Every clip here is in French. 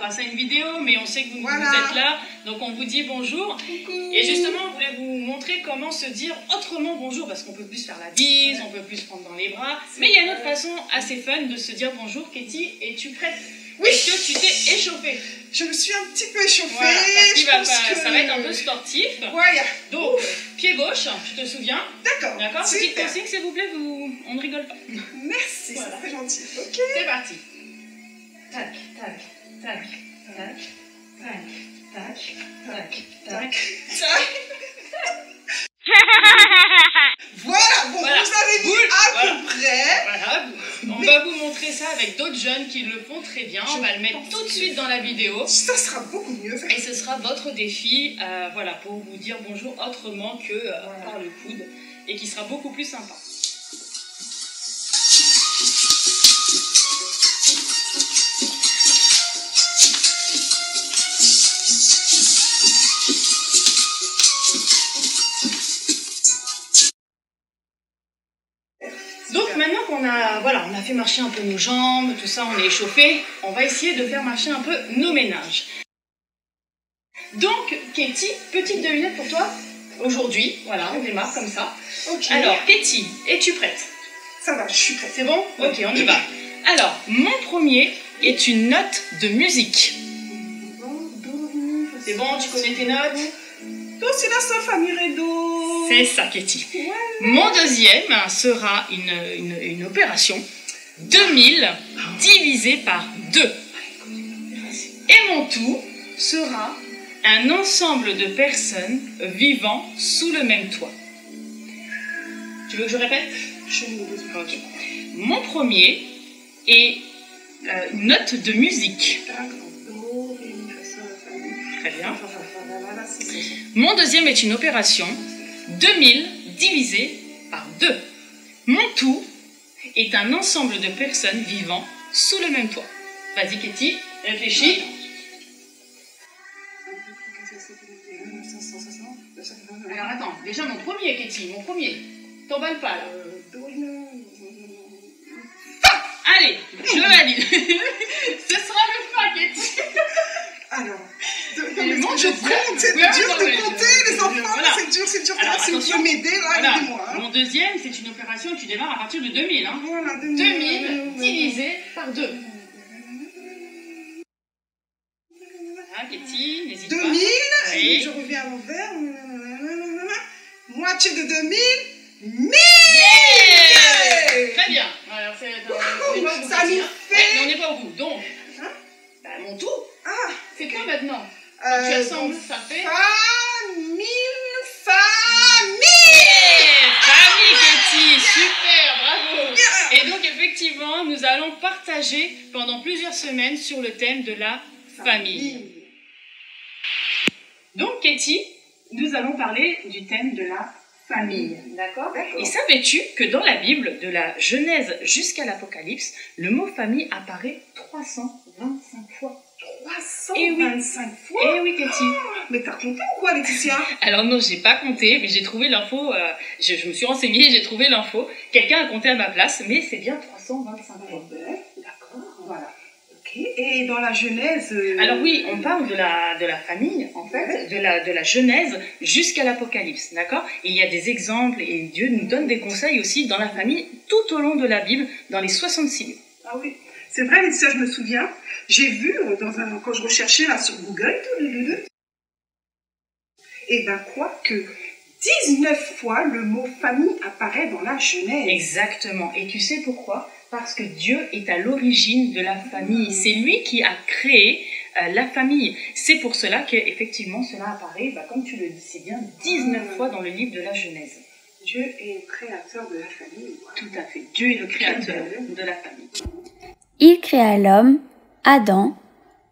passer une vidéo, mais on sait que vous êtes là, donc on vous dit bonjour. Coucou. Et justement, on voulait vous montrer comment se dire autrement bonjour, parce qu'on peut plus faire la bise, on peut plus se prendre dans les bras, mais il y a une autre façon assez fun de se dire bonjour. Katie, es-tu prête? Oui. Est-ce que tu t'es échauffée? Je me suis un petit peu échauffée. Voilà, ça va être un peu sportif. Voilà. Donc, pied gauche, tu te souviens? D'accord. D'accord. Petite consigne, s'il vous plaît, on ne rigole pas. Merci, voilà. C'est très gentil. Ok. C'est parti. Tac, tac, tac, tac, tac, tac, tac, tac, tac. Voilà, bon, voilà. Vous avez vu à peu près. Voilà, on va vous montrer ça avec d'autres jeunes qui le font très bien. On va le mettre tout de suite dans la vidéo. Ça sera beaucoup mieux. Et ce sera votre défi, voilà, pour vous dire bonjour autrement que par le coude, et qui sera beaucoup plus sympa. Donc maintenant qu'on a, voilà, on a fait marcher un peu nos jambes, tout ça, on est échauffé, on va essayer de faire marcher un peu nos ménages. Donc, Katie, petite devinette pour toi aujourd'hui. Voilà, on démarre comme ça. Okay. Alors, Katie, es-tu prête? Ça va, je suis prête. C'est bon? Ok, on y va. Alors, mon premier est une note de musique. C'est bon, tu connais tes notes? Do, c'est la sol, fa, mi, ré, do. C'est ça, Katie. Ouais. Mon deuxième sera une opération 2000 divisé par 2. Et mon tout sera un ensemble de personnes vivant sous le même toit. Tu veux que je répète? Okay. Mon premier est une note de musique. Très bien. Mon deuxième est une opération 2000 divisé par 2. Mon tout est un ensemble de personnes vivant sous le même toit. Vas-y, Katie, réfléchis. Alors attends, déjà mon premier, Katie, mon premier. T'emballes pas là. Allez, je valide. Ce sera le fa, Katie. Alors, je compte, c'est dur de compter, les enfants, voilà. C'est dur. Alors, si vous pouvez m'aider, là, aidez-moi. Hein. Mon deuxième, c'est une opération, tu démarres à partir de 2000. Hein. Voilà, 2000 divisé par 2. Voilà, Katie, n'hésite pas. 2000, oui. Je reviens à l'envers. Moitié de 2000, 1000. Yeah. Très bien. Alors, ça nous fait... Ouais, mais on n'est pas au bout. Donc, hein, bah, mon tout, c'est okay. quoi maintenant? Tu assembles, ça fait... Famille. Famille, Katie, super, bravo. Et donc, effectivement, nous allons partager pendant plusieurs semaines sur le thème de la famille. Donc, Katie, nous allons parler du thème de la famille, d'accord? Et savais-tu que dans la Bible, de la Genèse jusqu'à l'Apocalypse, le mot famille apparaît 325 fois? 325 fois? Eh oui, Katie. Oh, mais t'as compté ou quoi, Laetitia? Alors non, j'ai pas compté, mais j'ai trouvé l'info, je me suis renseignée, j'ai trouvé l'info. Quelqu'un a compté à ma place, mais c'est bien 325 fois. D'accord, voilà. Et dans la Genèse... Alors oui, on parle de la famille, en fait, de la Genèse jusqu'à l'Apocalypse, d'accord? Et il y a des exemples, et Dieu nous donne des conseils aussi dans la famille, tout au long de la Bible, dans les 66 livres. Ah oui, c'est vrai, Laetitia, je me souviens, j'ai vu, quand je recherchais là sur Google, et ben quoi que 19 fois le mot famille apparaît dans la Genèse. Exactement, et tu sais pourquoi? Parce que Dieu est à l'origine de la famille. C'est lui qui a créé la famille. C'est pour cela qu'effectivement cela apparaît, comme tu le dis, c'est bien 19 fois dans le livre de la Genèse. Dieu est le créateur de la famille. Tout à fait. Dieu est le créateur de la famille. Il créa l'homme, Adam,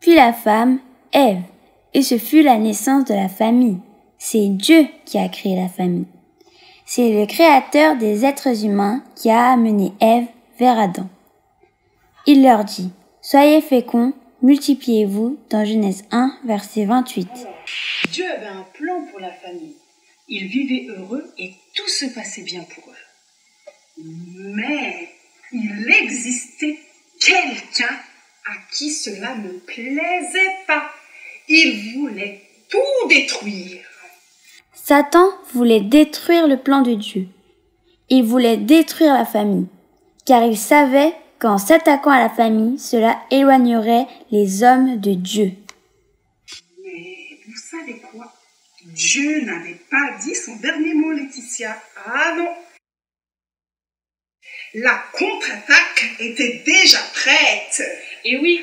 puis la femme, Ève. Et ce fut la naissance de la famille. C'est Dieu qui a créé la famille. C'est le créateur des êtres humains qui a amené Ève vers Adam. Il leur dit, « Soyez féconds, multipliez-vous » dans Genèse 1, verset 28. Dieu avait un plan pour la famille. Ils vivaient heureux et tout se passait bien pour eux. Mais il existait quelqu'un à qui cela ne plaisait pas. Il voulait tout détruire. Satan voulait détruire le plan de Dieu. Il voulait détruire la famille, car il savait qu'en s'attaquant à la famille, cela éloignerait les hommes de Dieu. Mais vous savez quoi? Dieu n'avait pas dit son dernier mot, Laetitia. Ah non! La contre-attaque était déjà prête. Et oui,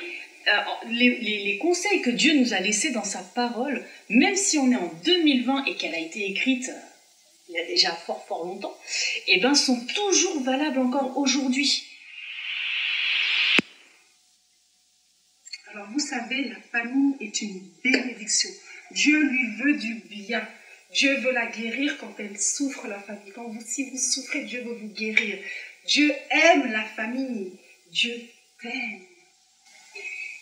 les conseils que Dieu nous a laissés dans sa parole, même si on est en 2020 et qu'elle a été écrite il y a déjà fort longtemps, eh ben, sont toujours valables encore aujourd'hui. Alors vous savez, la famille est une bénédiction. Dieu lui veut du bien. Dieu veut la guérir quand elle souffre, la famille. Si vous souffrez, Dieu veut vous guérir. Dieu aime la famille. Dieu t'aime.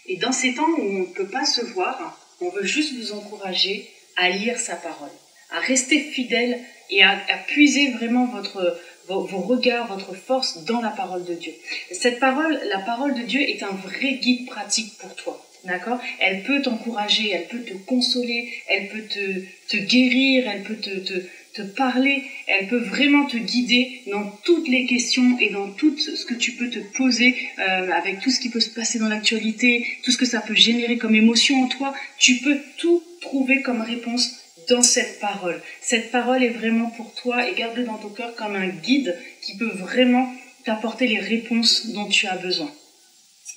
Et dans ces temps où on ne peut pas se voir, on veut juste vous encourager à lire sa parole, à rester fidèle et à puiser vraiment vos regards, votre force dans la parole de Dieu. Cette parole, la parole de Dieu est un vrai guide pratique pour toi. D'accord? Elle peut t'encourager, elle peut te consoler, elle peut te guérir, elle peut te parler, elle peut vraiment te guider dans toutes les questions et dans tout ce que tu peux te poser avec tout ce qui peut se passer dans l'actualité, tout ce que ça peut générer comme émotion en toi. Tu peux tout trouver comme réponse dans cette parole. Cette parole est vraiment pour toi et garde-le dans ton cœur comme un guide qui peut vraiment t'apporter les réponses dont tu as besoin.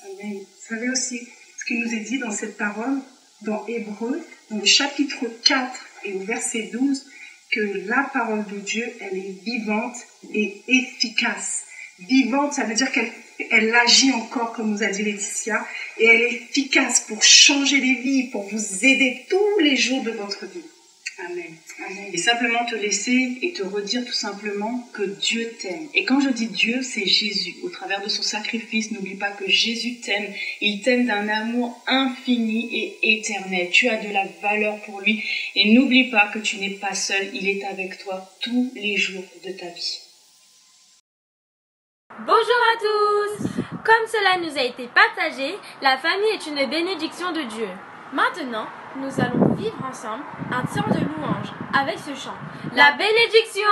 Amen. Vous savez aussi ce qui nous est dit dans cette parole, dans Hébreux, dans le chapitre 4 et au verset 12, que la parole de Dieu, elle est vivante et efficace. Vivante, ça veut dire qu'elle agit encore, comme nous a dit Laetitia, et elle est efficace pour changer les vies, pour vous aider tous les jours de votre vie. Amen. Amen. Et simplement te laisser et te redire tout simplement que Dieu t'aime. Et quand je dis Dieu, c'est Jésus. Au travers de son sacrifice, n'oublie pas que Jésus t'aime. Il t'aime d'un amour infini et éternel. Tu as de la valeur pour lui. Et n'oublie pas que tu n'es pas seul. Il est avec toi tous les jours de ta vie. Bonjour à tous! Comme cela nous a été partagé, la famille est une bénédiction de Dieu. Maintenant, nous allons vivre ensemble un temps de louange avec ce chant. La bénédiction!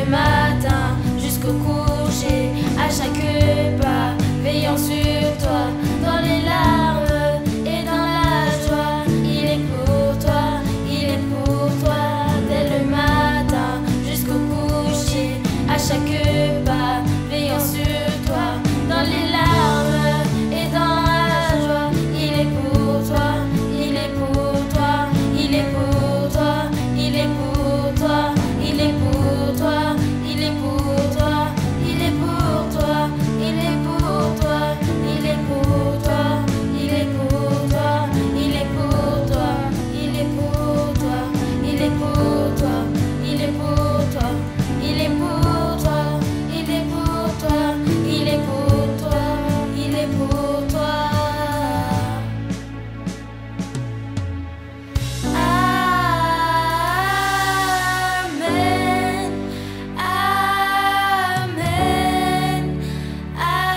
le matin jusqu'au coucher, à chaque pas, veillant sur toi, dans les larmes et dans la joie. Il est pour toi, il est pour toi, dès le matin jusqu'au coucher, à chaque pas, veillant sur toi, dans les larmes et dans la joie. Il est pour toi, il est pour toi, il est pour toi, il est pour toi, il est pour toi, il est pour toi, il est pour toi, il est pour toi, il est pour toi, il est pour toi, il est pour toi, il est pour toi, il est pour toi, il est pour toi, il est pour toi, il est pour toi, il est pour toi, il est pour toi. Amen, amen, amen, amen,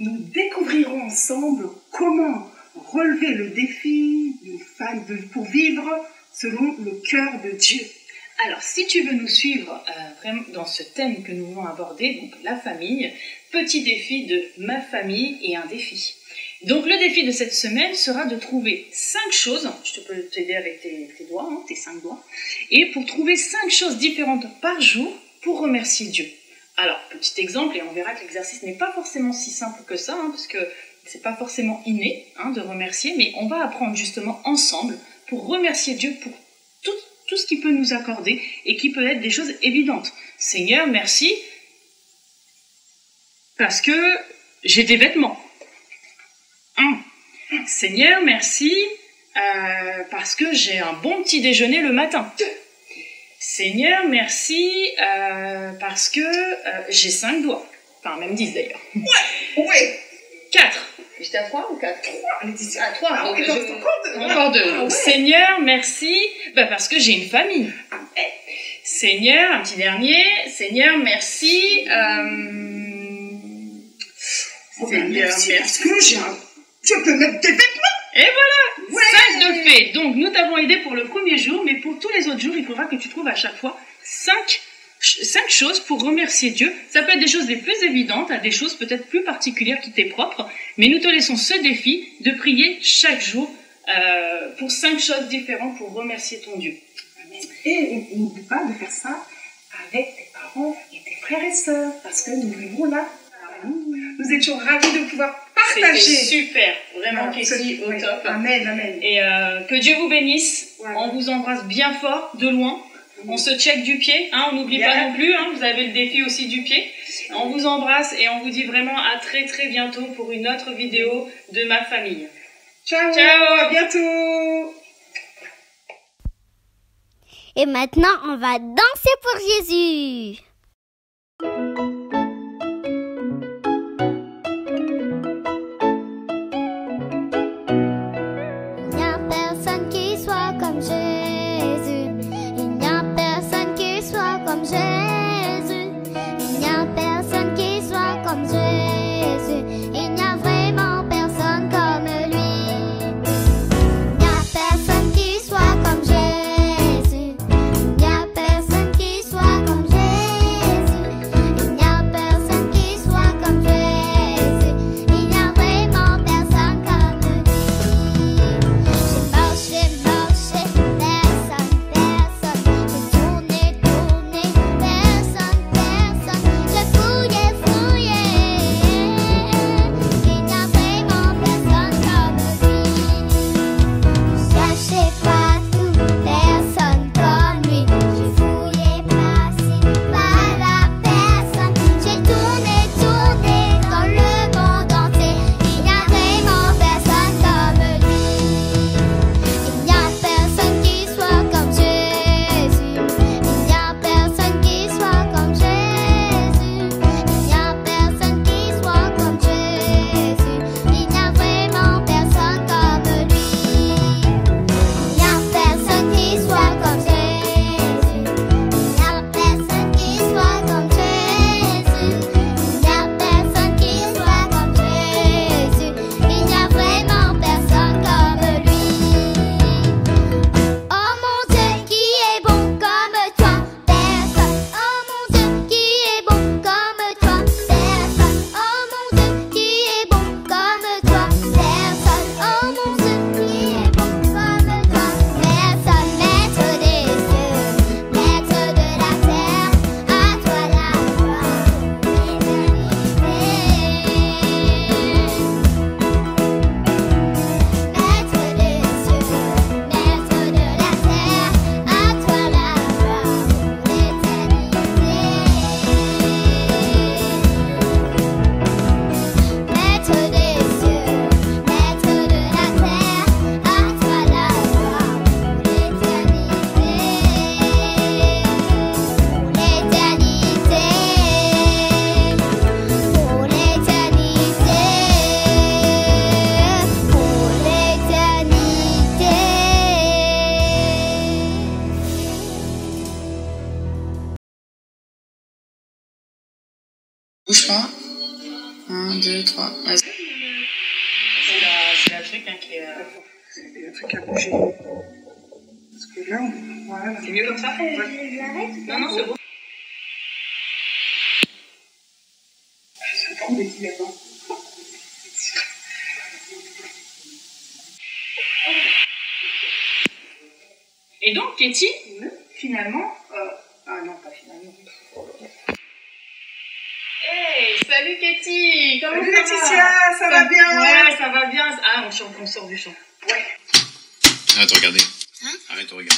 Nous découvrirons ensemble comment relever le défi d'une femme pour vivre selon le cœur de Dieu. Alors, si tu veux nous suivre vraiment dans ce thème que nous voulons aborder, donc la famille, petit défi de ma famille et un défi. Donc, le défi de cette semaine sera de trouver 5 choses, je peux t'aider avec tes doigts, hein, tes 5 doigts, et pour trouver 5 choses différentes par jour pour remercier Dieu. Alors, petit exemple, et on verra que l'exercice n'est pas forcément si simple que ça, hein, parce que c'est pas forcément inné hein, de remercier, mais on va apprendre justement ensemble pour remercier Dieu pour tout ce qu'il peut nous accorder et qui peut être des choses évidentes. Seigneur, merci parce que j'ai des vêtements. Seigneur, merci parce que j'ai un bon petit déjeuner le matin. Seigneur, merci parce que j'ai 5 doigts. Enfin, même 10 d'ailleurs. Ouais. 4. J'étais à 3 ou 4 3. À 3. Ah, Donc, encore 2. Donc, Seigneur, merci parce que j'ai une famille. Seigneur, un petit dernier. Seigneur, merci. Seigneur, merci. merci. Parce que je peux mettre des vêtements. Et voilà, 5 de fait. Donc, nous t'avons aidé pour le premier jour, mais pour tous les autres jours, il faudra que tu trouves à chaque fois 5 choses pour remercier Dieu. Ça peut être des choses les plus évidentes, à des choses peut-être plus particulières qui t'est propre, mais nous te laissons ce défi de prier chaque jour pour 5 choses différentes pour remercier ton Dieu. Et n'oublie pas de faire ça avec tes parents et tes frères et sœurs, parce que nous vivons là. Nous étions ravis de pouvoir partager. C'était super, vraiment Kessie, au top. Amen, amen. Et que Dieu vous bénisse. Voilà. On vous embrasse bien fort, de loin. On se check du pied, hein, on n'oublie pas non plus, hein, vous avez le défi aussi du pied. On vous embrasse et on vous dit vraiment à très très bientôt pour une autre vidéo de ma famille. Ciao, Ciao. à bientôt. Et maintenant, on va danser pour Jésus. Il n'y a personne qui soit comme Jésus. Il n'y a personne qui soit comme Jésus. Il n'y a personne qui soit comme Jésus. Il n'y a vraiment personne comme lui. Il n'y a personne qui soit comme Jésus. Il n'y a personne qui soit comme Jésus. Bouge pas. 1, 2, 3. Vas-y. C'est la truc hein, qui est... C'est le truc à bouger. Parce que là, voilà. C'est mieux comme ça? Ouais. Non, non, c'est bon. C'est trop des là-bas. Et donc, Katie, finalement... Ah non, pas finalement. Hey, salut Katie! Comment salut ça Laetitia, va? ça va bien? Ouais, ça va bien. Ah, on sort du champ. Ouais. Arrête de regarder. Arrête de regarder.